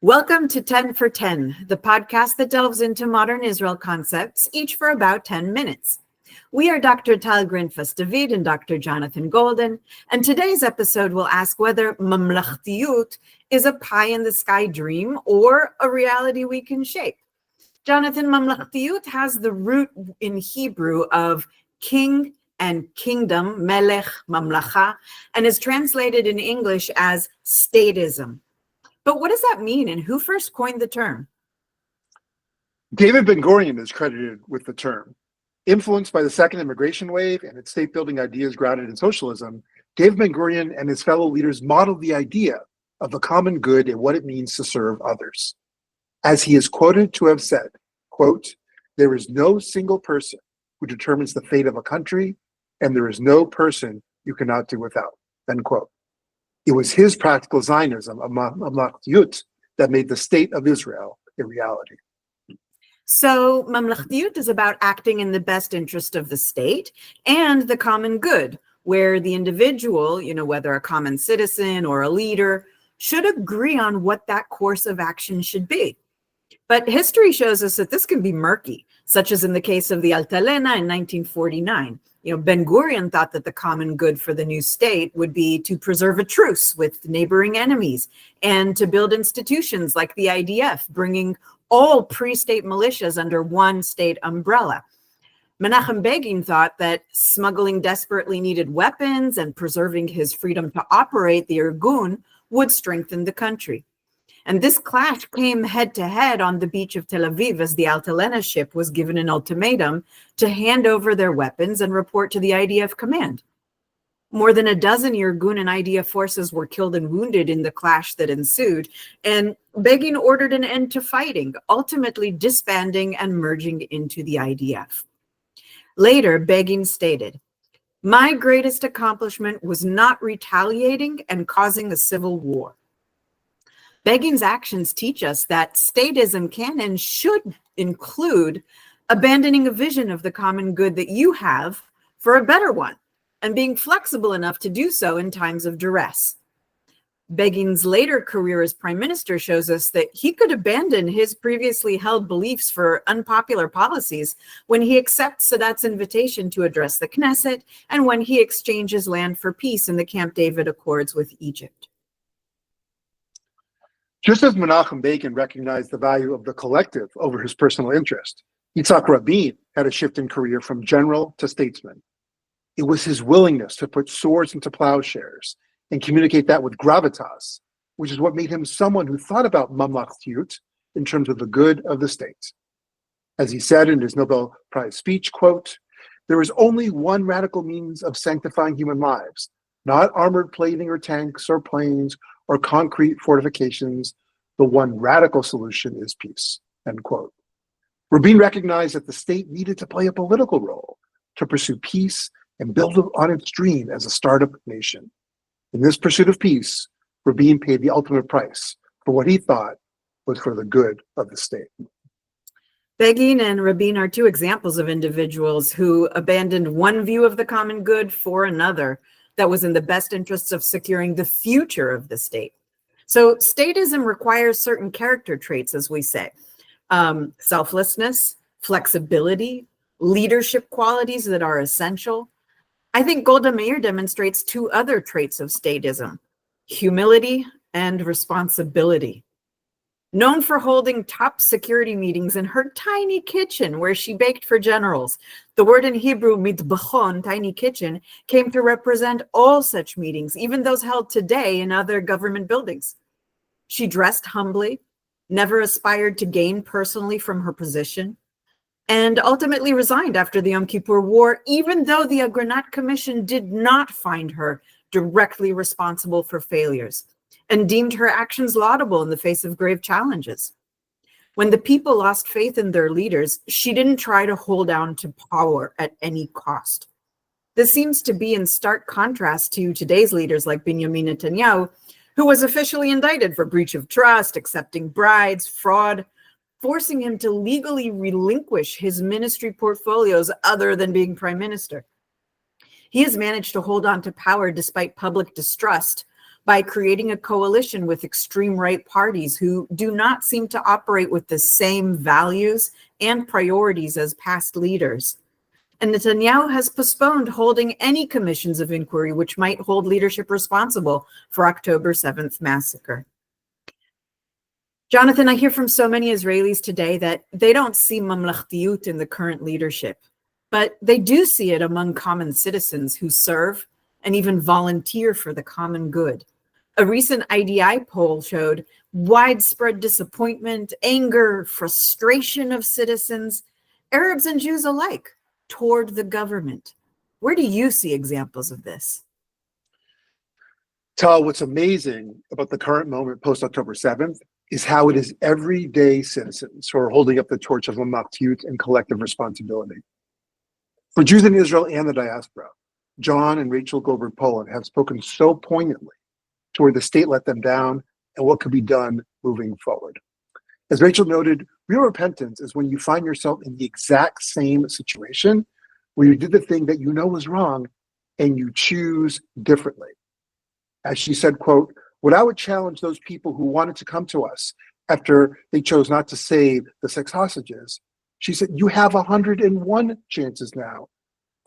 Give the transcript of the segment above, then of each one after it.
Welcome to 10 for 10, the podcast that delves into modern Israel concepts, each for about 10 minutes. We are Dr. Tal Grinfus David and Dr. Jonathan Golden, and today's episode will ask whether Mamlachtiyut is a pie-in-the-sky dream or a reality we can shape. Jonathan, Mamlachtiyut has the root in Hebrew of king and kingdom, melech, mamlacha, and is translated in English as statism. But what does that mean, and who first coined the term? David Ben-Gurion is credited with the term. Influenced by the second immigration wave and its state-building ideas grounded in socialism, David Ben-Gurion and his fellow leaders modeled the idea of the common good and what it means to serve others. As he is quoted to have said, quote, "There is no single person who determines the fate of a country, and there is no person you cannot do without," end quote. It was his practical Zionism of Mamlachtiyut that made the state of Israel a reality. So Mamlachtiyut is about acting in the best interest of the state and the common good, where the individual, whether a common citizen or a leader, should agree on what that course of action should be. But history shows us that this can be murky, such as in the case of the Altalena in 1949. Ben-Gurion thought that the common good for the new state would be to preserve a truce with neighboring enemies and to build institutions like the IDF, bringing all pre-state militias under one state umbrella. Menachem Begin thought that smuggling desperately needed weapons and preserving his freedom to operate the Irgun would strengthen the country. And this clash came head-to-head on the beach of Tel Aviv as the Altalena ship was given an ultimatum to hand over their weapons and report to the IDF command. More than a dozen Irgun and IDF forces were killed and wounded in the clash that ensued, and Begin ordered an end to fighting, ultimately disbanding and merging into the IDF. Later, Begin stated, "My greatest accomplishment was not retaliating and causing a civil war." Begin's actions teach us that statism can and should include abandoning a vision of the common good that you have for a better one, and being flexible enough to do so in times of duress. Begin's later career as prime minister shows us that he could abandon his previously held beliefs for unpopular policies when he accepts Sadat's invitation to address the Knesset and when he exchanges land for peace in the Camp David Accords with Egypt. Just as Menachem Begin recognized the value of the collective over his personal interest, Yitzhak Rabin had a shift in career from general to statesman. It was his willingness to put swords into plowshares and communicate that with gravitas, which is what made him someone who thought about Mamlachtiyut in terms of the good of the state. As he said in his Nobel Prize speech, quote, "There is only one radical means of sanctifying human lives, not armored plating or tanks or planes or concrete fortifications. The one radical solution is peace," end quote. Rabin recognized that the state needed to play a political role to pursue peace and build on its dream as a startup nation. In this pursuit of peace, Rabin paid the ultimate price for what he thought was for the good of the state. Begin and Rabin are two examples of individuals who abandoned one view of the common good for another that was in the best interests of securing the future of the state. So statism requires certain character traits, as we say, selflessness, flexibility, leadership qualities that are essential. I think Golda Meir demonstrates two other traits of statism: humility and responsibility. Known for holding top security meetings in her tiny kitchen where she baked for generals, the word in Hebrew, mitbachon, tiny kitchen, came to represent all such meetings, even those held today in other government buildings. She dressed humbly, never aspired to gain personally from her position, and ultimately resigned after the Yom Kippur War, even though the Agranat Commission did not find her directly responsible for failures and deemed her actions laudable in the face of grave challenges. When the people lost faith in their leaders, she didn't try to hold on to power at any cost. This seems to be in stark contrast to today's leaders like Benjamin Netanyahu, who was officially indicted for breach of trust, accepting bribes, fraud, forcing him to legally relinquish his ministry portfolios other than being prime minister. He has managed to hold on to power despite public distrust, by creating a coalition with extreme right parties who do not seem to operate with the same values and priorities as past leaders. And Netanyahu has postponed holding any commissions of inquiry which might hold leadership responsible for October 7th massacre. Jonathan, I hear from so many Israelis today that they don't see Mamlachtiyut in the current leadership, but they do see it among common citizens who serve and even volunteer for the common good. A recent IDI poll showed widespread disappointment, anger, frustration of citizens, Arabs and Jews alike, toward the government. Where do you see examples of this? Tal, what's amazing about the current moment post-October 7th is how it is everyday citizens who are holding up the torch of Mamlachtiyut and collective responsibility. For Jews in Israel and the diaspora, John and Rachel Goldberg-Poland have spoken so poignantly to where the state let them down and what could be done moving forward. As Rachel noted, real repentance is when you find yourself in the exact same situation where you did the thing that you know was wrong and you choose differently. As she said, quote, "What I would challenge those people who wanted to come to us after they chose not to save the 6 hostages," she said, "you have 101 chances now.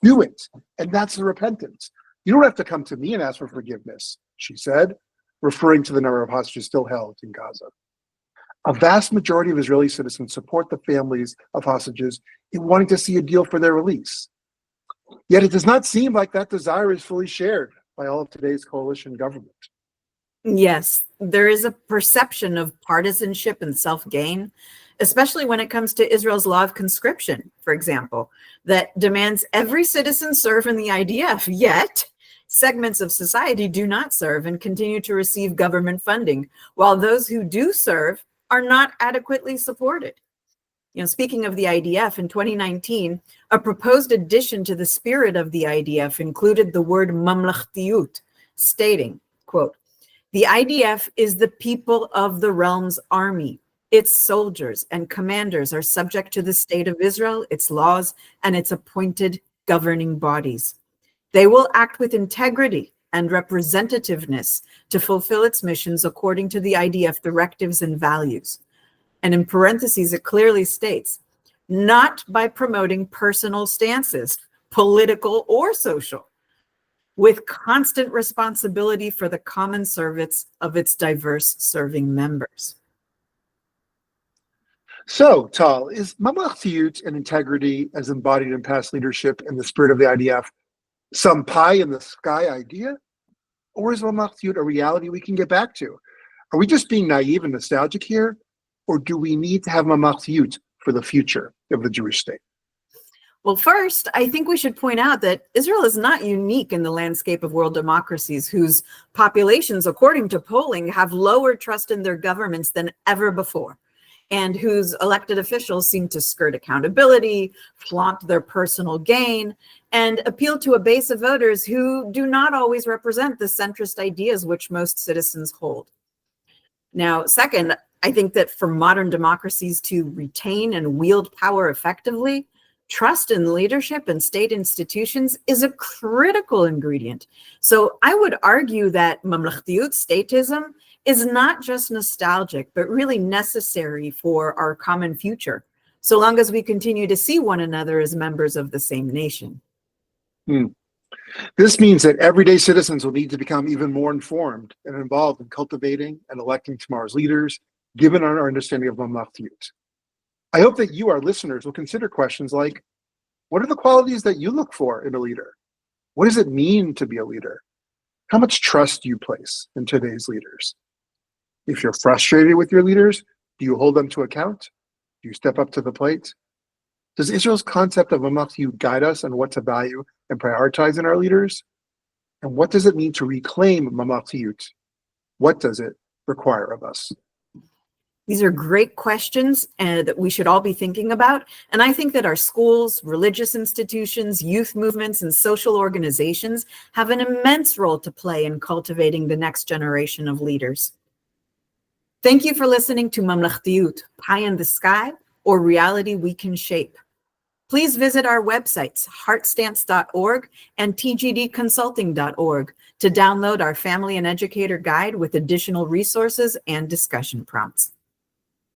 Do it." And that's the repentance. You don't have to come to me and ask for forgiveness, she said, referring to the number of hostages still held in Gaza. A vast majority of Israeli citizens support the families of hostages in wanting to see a deal for their release. Yet it does not seem like that desire is fully shared by all of today's coalition government. Yes, there is a perception of partisanship and self-gain, especially when it comes to Israel's law of conscription, for example, that demands every citizen serve in the IDF, yet segments of society do not serve and continue to receive government funding, while those who do serve are not adequately supported. Speaking of the IDF, in 2019, a proposed addition to the spirit of the IDF included the word Mamlachtiyut, stating, quote, "The IDF is the people of the realm's army. Its soldiers and commanders are subject to the state of Israel, its laws, and its appointed governing bodies. They will act with integrity and representativeness to fulfill its missions according to the IDF directives and values." And in parentheses, it clearly states, not by promoting personal stances, political or social, with constant responsibility for the common service of its diverse serving members. So, Tal, is Mamlachtiyut and integrity as embodied in past leadership and the spirit of the IDF some pie in the sky idea? Or is Mamlachtiyut a reality we can get back to? Are we just being naive and nostalgic here? Or do we need to have Mamlachtiyut for the future of the Jewish state? Well, first, I think we should point out that Israel is not unique in the landscape of world democracies whose populations, according to polling, have lower trust in their governments than ever before, and whose elected officials seem to skirt accountability, flaunt their personal gain, and appeal to a base of voters who do not always represent the centrist ideas which most citizens hold. Now, second, I think that for modern democracies to retain and wield power effectively, trust in leadership and state institutions is a critical ingredient. So I would argue that Mamlachtiyut, statism, is not just nostalgic, but really necessary for our common future, so long as we continue to see one another as members of the same nation. This means that everyday citizens will need to become even more informed and involved in cultivating and electing tomorrow's leaders, given our understanding of Mamlachtiyut. I hope that you, our listeners, will consider questions like, what are the qualities that you look for in a leader? What does it mean to be a leader? How much trust do you place in today's leaders? If you're frustrated with your leaders, do you hold them to account? Do you step up to the plate? Does Israel's concept of Mamlachtiyut guide us on what to value and prioritize in our leaders? And what does it mean to reclaim Mamlachtiyut? What does it require of us? These are great questions that we should all be thinking about. And I think that our schools, religious institutions, youth movements, and social organizations have an immense role to play in cultivating the next generation of leaders. Thank you for listening to Mamlachtiyut, Pie in the Sky, or Reality We Can Shape. Please visit our websites, heartstance.org and tgdconsulting.org, to download our Family and Educator Guide with additional resources and discussion prompts.